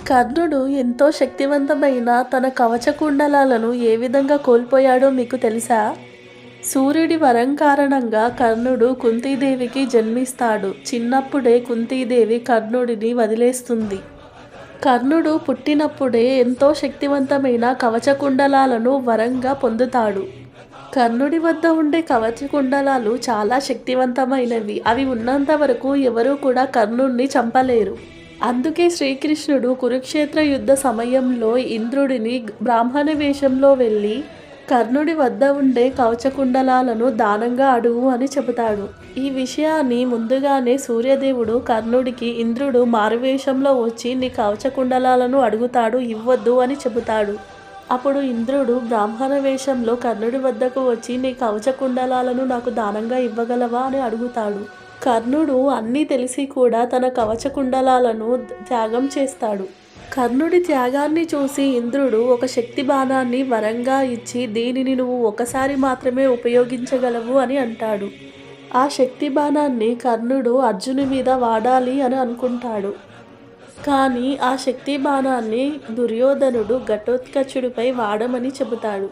కర్ణుడు ఎంతో శక్తివంతమైన తన కవచకుండలాలను ఏ విధంగా కోల్పోయాడో మీకు తెలుసా? సూర్యుడి వరం కారణంగా కర్ణుడు కుంతీదేవికి జన్మిస్తాడు. చిన్నప్పుడే కుంతీదేవి కర్ణుడిని వదిలేస్తుంది. కర్ణుడు పుట్టినప్పుడే ఎంతో శక్తివంతమైన కవచకుండలాలను వరంగా పొందుతాడు. కర్ణుడి వద్ద ఉండే కవచకుండలాలు చాలా శక్తివంతమైనవి. అవి ఉన్నంత వరకు ఎవరూ కూడా కర్ణుడిని చంపలేరు. అందుకే శ్రీకృష్ణుడు కురుక్షేత్ర యుద్ధ సమయంలో ఇంద్రుడిని బ్రాహ్మణ వేషంలో వెళ్ళి కర్ణుడి వద్ద ఉండే కవచకుండలాలను దానంగా అడుగు అని చెబుతాడు. ఈ విషయాన్ని ముందుగానే సూర్యదేవుడు కర్ణుడికి ఇంద్రుడు మారువేషంలో వచ్చి నీ కవచకుండలాలను అడుగుతాడు, ఇవ్వద్దు అని చెబుతాడు. అప్పుడు ఇంద్రుడు బ్రాహ్మణ వేషంలో కర్ణుడి వద్దకు వచ్చి నీ కవచకుండలాలను నాకు దానంగా ఇవ్వగలవా అని అడుగుతాడు. కర్ణుడు అన్నీ తెలిసి కూడా తన కవచకుండలాలను త్యాగం చేస్తాడు. కర్ణుడి త్యాగాన్ని చూసి ఇంద్రుడు ఒక శక్తి బాణాన్ని వరంగా ఇచ్చి దీనిని నువ్వు ఒకసారి మాత్రమే ఉపయోగించగలవు అని అంటాడు. ఆ శక్తి బాణాన్ని కర్ణుడు అర్జును మీద వాడాలి అని అనుకుంటాడు. కానీ ఆ శక్తి బాణాన్ని దుర్యోధనుడు ఘటోత్కచుడిపై వాడమని చెబుతాడు.